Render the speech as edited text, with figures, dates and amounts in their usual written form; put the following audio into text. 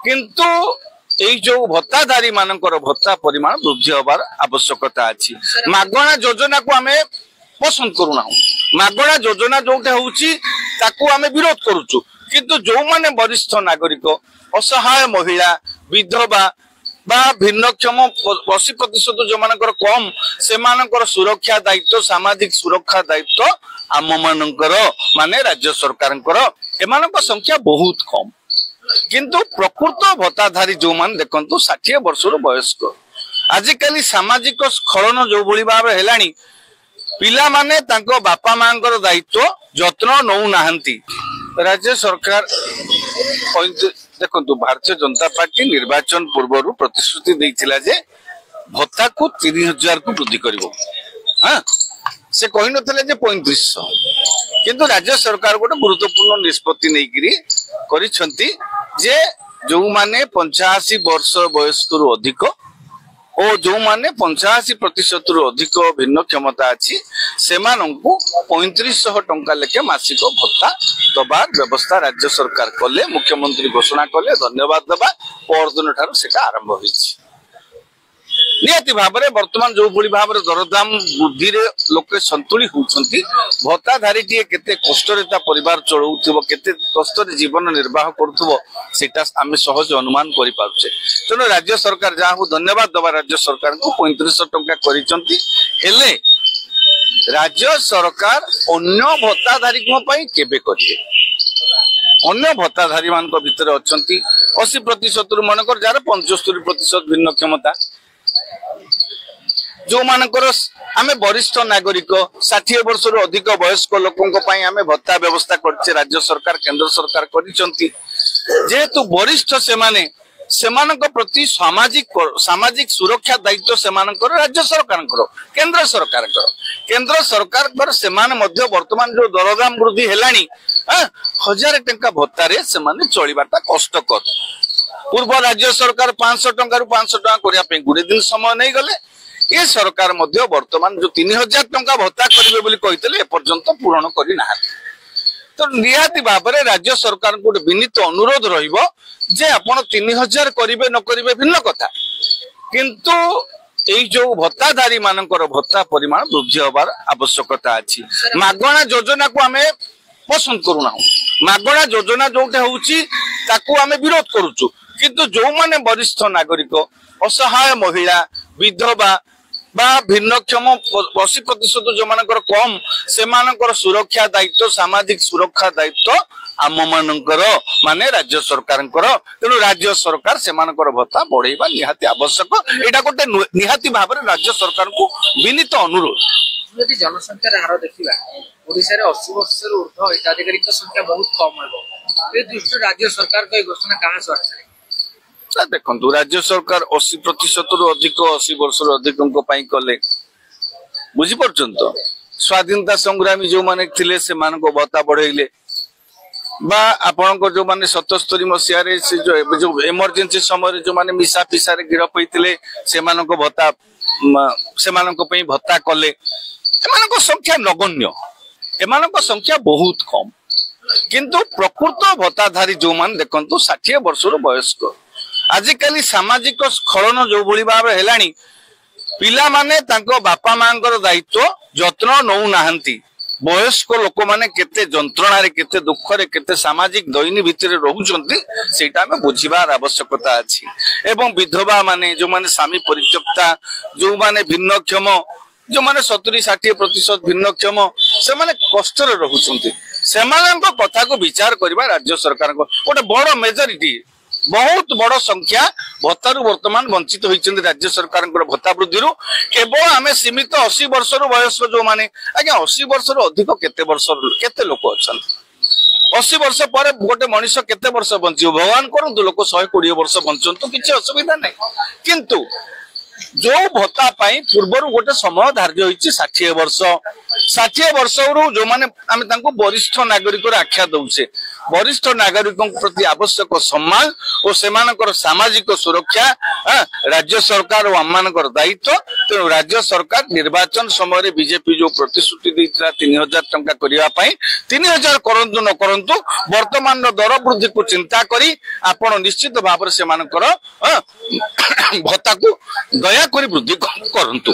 किंतु एई जो भत्ताधारी मानकर भत्ता परिमाण वृद्धि होबार आवश्यकता अछि। मागणा योजना को आमे पसंद करूना, मागणा योजना जोटा होउची ताकू आमे विरोध करूचु, किंतु जो माने वरिष्ठ नागरिक, असहाय महिला, विधवा बा भिन्नक्षम 80% जो मानकर कम से मानकर सुरक्षा दायित्व, सामाजिक सुरक्षा दायित्व आम मानकर माने राज्य सरकारଙ୍କର एमानक संख्या बहुत कम, किंतु प्रकृत भत्ताधारी जो मान देखंतु 60 वर्षर वयस्क आजिकाली सामाजिक स्खलन जो भली भाव हेलानी, पिला माने तांको बापा मांकर दायित्व जत्न नौ नाहंती। राज्य सरकार देखंतु भारतीय जनता पार्टी निर्वाचन पूर्व प्रतिश्रुति देइथिला जे भत्ता को 3000 को वृद्धि करिवो। हां से कहि नथले जे 3500, किंतु राज्य सरकार गोटे गुरुत्वपूर्ण निष्पत्ति नेकिरी करिसंती जे जो माने 85 वर्ष वयस्क रु अधिक और जो माने 85% रु अधिक भिन्न क्षमता अछि सेमानंकु 3500 टंका लेके मासिक भत्ता दबार व्यवस्था राज्य सरकार कले, मुख्यमंत्री घोषणा कले, धन्यवाद दबा परदिन ठार सेटा आरंभ होइछि। नियति भाबरे वर्तमान जो भली भाबरे दरदाम वृद्धि रे लोके संतुली होउछंती, भत्ताधारीटी केते कष्ट रे ता परिवार चलौथिबो, केते कष्ट रे जीवन निर्वाह करथुबो सेटा आमे सहज अनुमान करि पाउछे। तेनो राज्य सरकार जाहु धन्यवाद दबा राज्य सरकार को 3500 टंका करिसंती, हेले राज्य सरकार अन्य भत्ताधारी को पई केबे करिवे? अन्य भत्ताधारी मान को भीतर अछंती 80% मानकर जार 75% भिन्न क्षमता, जो मानकर आमे वरिष्ठ नागरिक 60 वर्ष रु अधिक वयस्क लोकन पई आमे भत्ता व्यवस्था करछे राज्य सरकार केंद्र सरकार करिसंती। जेहेतु वरिष्ठ सेमाने सेमानक प्रति सामाजिक सुरक्षा दायित्व सेमानकर राज्य सरकारकर, केंद्र सरकार सेमाने मध्य वर्तमान जो दरदाम वृद्धि हेलानी 1000 टंका भत्ता रे सेमाने चलिबाटा कष्टकर। पूर्व राज्य सरकार 500 टंका रु 500 टंका करिया पे गुडे दिन समय नै गले, ये सरकार मध्य वर्तमान जो 3000 टंका भत्ता करिवे बोली कहितले ए पर्यंत पूर्ण करि ना। तो निहाती भाबरे राज्य सरकार को विनीत अनुरोध रहिबो जे आपण 3000 करिवे न करिवे भिन्न कथा, किंतु एई जो भत्ताधारी मानकर भत्ता परिमाण वृद्धि होबार आवश्यकता अछि। मागणा योजना को आमे पसंद करूना, मागणा योजना जोटा होउची ताकू आमे विरोध करूचु, किंतु जो माने वरिष्ठ नागरिक, असहाय महिला, विधवा बा भिन्नक्षम 80% जो मानकर कम से मानकर सुरक्षा दायित्व, सामाजिक सुरक्षा दायित्व आम मानकर माने राज्य सरकारଙ୍କର, तेणु राज्य सरकार से मानकर भत्ता बढ़ेबा निहाती आवश्यक। एटा गोटे निहाती भाबरे राज्य सरकार को विनीत अनुरोध। यदि जनसंख्या हार देखिबा ओडिसा रे 80 वर्ष रो ऊर्ध्व हिताधिकारी संख्या बहुत कम हेबो, ए दृष्टि राज्य सरकार को घोषणा कहां से आछे? देखो राज्य सरकार 80% रु अधिक 80 वर्ष रु अधिक कले बुझी परछंत। स्वाधीनता संग्रामी जो माने थिले से मान को भत्ता बढ़ेले, बा आपन को जो माने 77 मसिया रे से जो इमरजेंसी समय जो माने मिसा पिसा रे गिरफ होइतिले से मान को भत्ता से मान को पई भत्ता कले, एमान को संख्या नगण्य, एमान को संख्या बहुत कम, किंतु प्रकृत भत्ताधारी जो मान देखंतु 60 वर्ष रु वयस्क आजिकाली सामाजिक स्खलन जो भली भाव हेलानी, पिला माने तांको बापा मांकर दायित्व जत्न नौ नाहंती। वयस्क लोक माने केते जंत्रणा रे, केते दुख रे, केते सामाजिक दैनी भितर रहउचंती सेटा में बुझिबार आवश्यकता अछि। एवं विधवा माने जो माने स्वामी परित्यक्ता, जो माने भिन्नक्षम, जो माने 70-60% भिन्नक्षम से माने कष्ट रे रहउचंती, सेमानक कथा को विचार करबा राज्य सरकार को गोटे बड़ मेजॉरिटी, बहुत बड़ संख्या भत्तारू वर्तमान वंचित होइछन्ति राज्य सरकार भत्ता वृद्धि केवल आमे सीमित 80 वर्ष वयस्क जो माने आज्ञा 80 वर्ष अधिक केते लोक अछन्ति 80 वर्ष पर गोटे मनुष्य केते वर्ष बंचियो भगवान करंतु लोक 120 वर्ष बंचंतु किछि असुविधा नै, किंतु जो भत्ता पूर्वर गोटे समय धार्य होती 60 वर्ष 60 वर्ष जो माने आम वरिष्ठ नागरिक आख्या दौचे वरिष्ठ नागरिकों प्रति आवश्यक सम्मान और सेमानकर सामाजिक सुरक्षा राज्य सरकार और आम दायित्व तेणु राज्य सरकार निर्वाचन समय बीजेपी जो प्रतिश्रुति देता 3000 टंका करने 3000 करंतु न करंतु वर्तमान दर वृद्धि को चिंता करी आपण निश्चित भाव से भत्ता को दया करी वृद्धि करंतु।